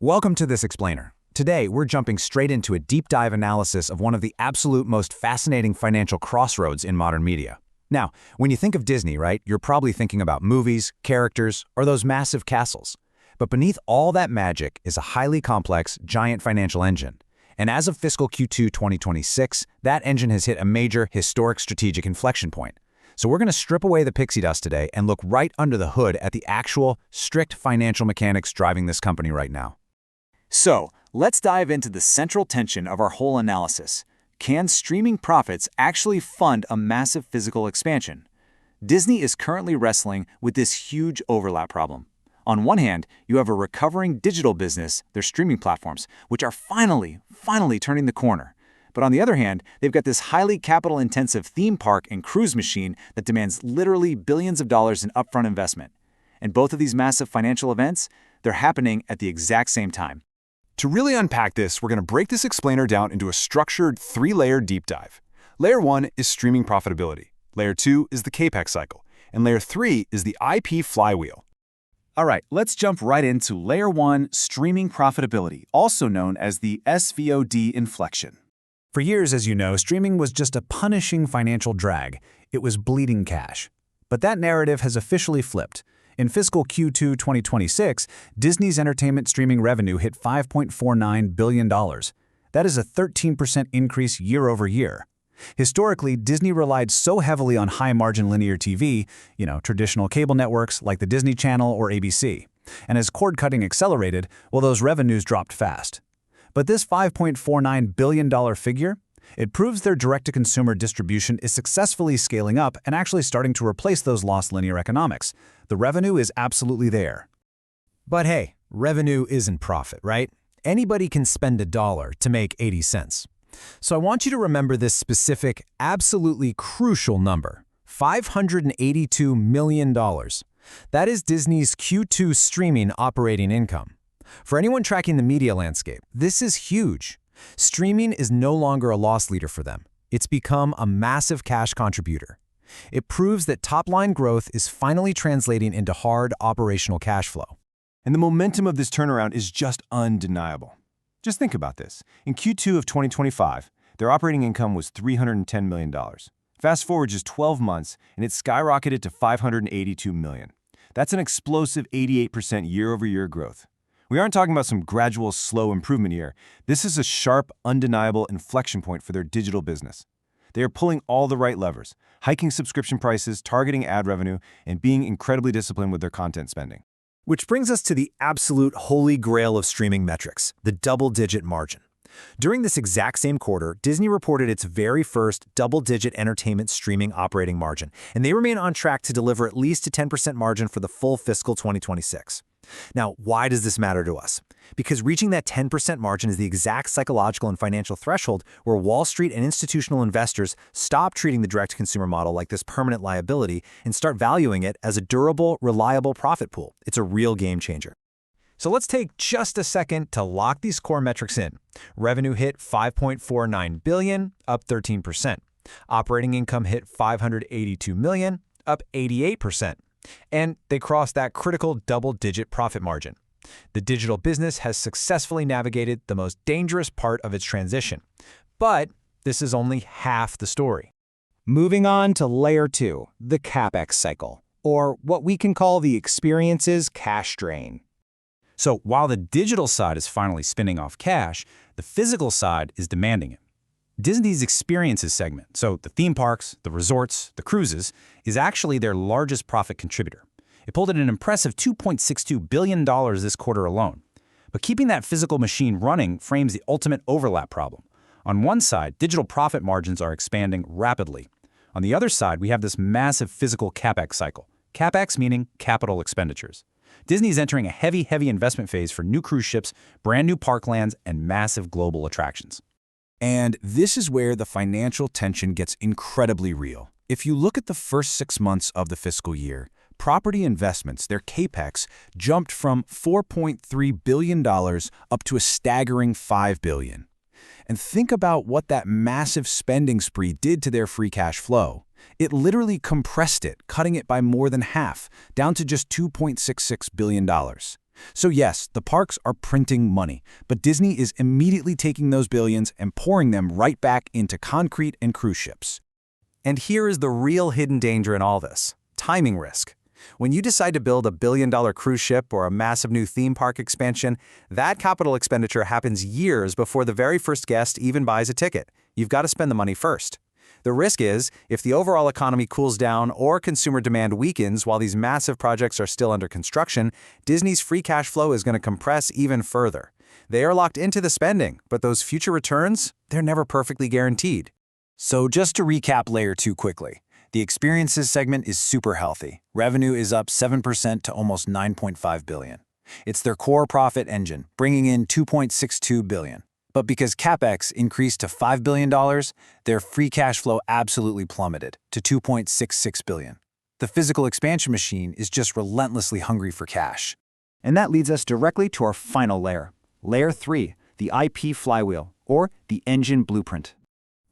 Welcome to this explainer. Today, we're jumping straight into a deep dive analysis of one of the absolute most fascinating financial crossroads in modern media. Now, when you think of Disney, right, you're probably thinking about movies, characters, or those massive castles. But beneath all that magic is a highly complex, giant financial engine. And as of fiscal Q2 2026, that engine has hit a major, historic strategic inflection point. So we're going to strip away the pixie dust today and look right under the hood at the actual, strict financial mechanics driving this company right now. So, let's dive into the central tension of our whole analysis. Can streaming profits actually fund a massive physical expansion? Disney is currently wrestling with this huge overlap problem. On one hand, you have a recovering digital business, their streaming platforms, which are finally turning the corner. But on the other hand, they've got this highly capital-intensive theme park and cruise machine that demands literally billions of dollars in upfront investment. And both of these massive financial events, they're happening at the exact same time. To really unpack this, we're going to break this explainer down into a structured three-layer deep dive. Layer 1 is streaming profitability. Layer 2 is the Capex cycle. And Layer 3 is the IP Flywheel. All right, let's jump right into Layer 1, streaming profitability, also known as the SVOD inflection. For years, as you know, streaming was just a punishing financial drag. It was bleeding cash. But that narrative has officially flipped. In fiscal Q2 2026, Disney's entertainment streaming revenue hit $5.49 billion. That is a 13% increase year over year. Historically, Disney relied so heavily on high-margin linear TV, traditional cable networks like the Disney Channel or ABC. And as cord-cutting accelerated, well, those revenues dropped fast. But this $5.49 billion figure, it proves their direct-to-consumer distribution is successfully scaling up and actually starting to replace those lost linear economics. The revenue is absolutely there. But hey, revenue isn't profit, right? Anybody can spend $1 to make 80 cents. So I want you to remember this specific, absolutely crucial number, $582 million. That is Disney's Q2 streaming operating income. For anyone tracking the media landscape, this is huge. Streaming is no longer a loss leader for them. It's become a massive cash contributor. It proves that top-line growth is finally translating into hard operational cash flow. And the momentum of this turnaround is just undeniable. Just think about this. In Q2 of 2025, their operating income was $310 million. Fast forward just 12 months, and it skyrocketed to $582 million. That's an explosive 88% year-over-year growth. We aren't talking about some gradual, slow improvement here. This is a sharp, undeniable inflection point for their digital business. They are pulling all the right levers, hiking subscription prices, targeting ad revenue, and being incredibly disciplined with their content spending. Which brings us to the absolute holy grail of streaming metrics, the double-digit margin. During this exact same quarter, Disney reported its very first double-digit entertainment streaming operating margin, and they remain on track to deliver at least a 10% margin for the full fiscal 2026. Now, why does this matter to us? Because reaching that 10% margin is the exact psychological and financial threshold where Wall Street and institutional investors stop treating the direct-to-consumer model like this permanent liability and start valuing it as a durable, reliable profit pool. It's a real game changer. So let's take just a second to lock these core metrics in. Revenue hit $5.49 billion, up 13%. Operating income hit $582 million, up 88%. And they crossed that critical double-digit profit margin. The digital business has successfully navigated the most dangerous part of its transition. But this is only half the story. Moving on to Layer 2, the Capex cycle, or what we can call the experiences cash drain. So while the digital side is finally spinning off cash, the physical side is demanding it. Disney's experiences segment, so the theme parks, the resorts, the cruises, is actually their largest profit contributor. It pulled in an impressive $2.62 billion this quarter alone. But keeping that physical machine running frames the ultimate overlap problem. On one side, digital profit margins are expanding rapidly. On the other side, we have this massive physical Capex cycle. Capex meaning capital expenditures. Disney's entering a heavy investment phase for new cruise ships, brand new parklands, and massive global attractions. And this is where the financial tension gets incredibly real. If you look at the first 6 months of the fiscal year, property investments, their Capex, jumped from $4.3 billion up to a staggering $5 billion. And think about what that massive spending spree did to their free cash flow. It literally compressed it, cutting it by more than half, down to just $2.66 billion. So yes, the parks are printing money, but Disney is immediately taking those billions and pouring them right back into concrete and cruise ships. And here is the real hidden danger in all this: timing risk. When you decide to build a billion-dollar cruise ship or a massive new theme park expansion, that capital expenditure happens years before the very first guest even buys a ticket. You've got to spend the money first. The risk is, if the overall economy cools down or consumer demand weakens while these massive projects are still under construction, Disney's free cash flow is going to compress even further. They are locked into the spending, but those future returns, they're never perfectly guaranteed. So just to recap Layer 2 quickly. The experiences segment is super healthy. Revenue is up 7% to almost $9.5 billion. It's their core profit engine, bringing in $2.62 billion. But because Capex increased to $5 billion, their free cash flow absolutely plummeted to $2.66 billion. The physical expansion machine is just relentlessly hungry for cash. And that leads us directly to our final layer, Layer 3, the IP Flywheel, or the engine blueprint.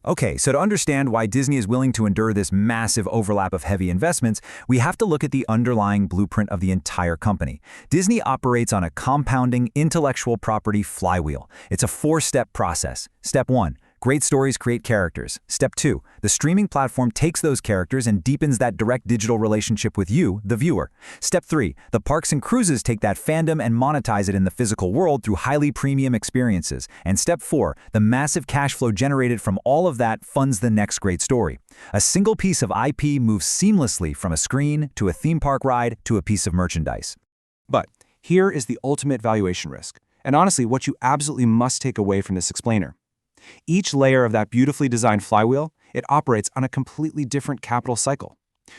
Okay, so to understand why Disney is willing to endure this massive overlap of heavy investments, we have to look at the underlying blueprint of the entire company. Disney operates on a compounding intellectual property flywheel. It's a four-step process. Step 1. Great stories create characters. Step 2. The streaming platform takes those characters and deepens that direct digital relationship with you, the viewer. Step 3. The parks and cruises take that fandom and monetize it in the physical world through highly premium experiences. And Step 4. The massive cash flow generated from all of that funds the next great story. A single piece of IP moves seamlessly from a screen to a theme park ride to a piece of merchandise. But here is the ultimate valuation risk, and honestly what you absolutely must take away from this explainer. Each layer of that beautifully designed flywheel, it operates on a completely different capital cycle.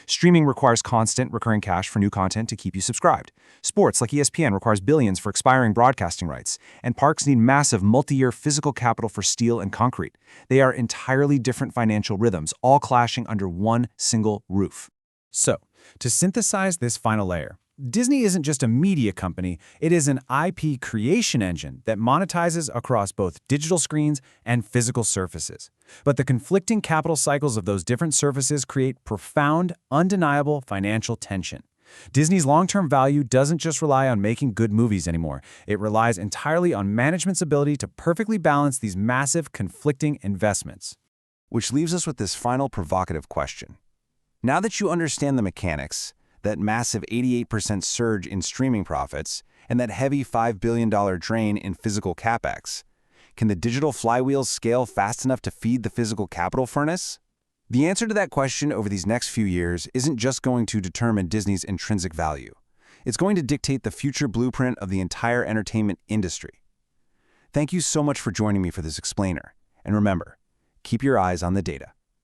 Streaming requires constant, recurring cash for new content to keep you subscribed. Sports, like ESPN, requires billions for expiring broadcasting rights. And parks need massive, multi-year physical capital for steel and concrete. They are entirely different financial rhythms, all clashing under one single roof. So, to synthesize this final layer, Disney isn't just a media company, it is an IP creation engine that monetizes across both digital screens and physical surfaces. But the conflicting capital cycles of those different surfaces create profound, undeniable financial tension. Disney's long-term value doesn't just rely on making good movies anymore. It relies entirely on management's ability to perfectly balance these massive, conflicting investments. Which leaves us with this final provocative question. Now that you understand the mechanics, that massive 88% surge in streaming profits, and that heavy $5 billion drain in physical capex, can the digital flywheels scale fast enough to feed the physical capital furnace? The answer to that question over these next few years isn't just going to determine Disney's intrinsic value. It's going to dictate the future blueprint of the entire entertainment industry. Thank you so much for joining me for this explainer. And remember, keep your eyes on the data.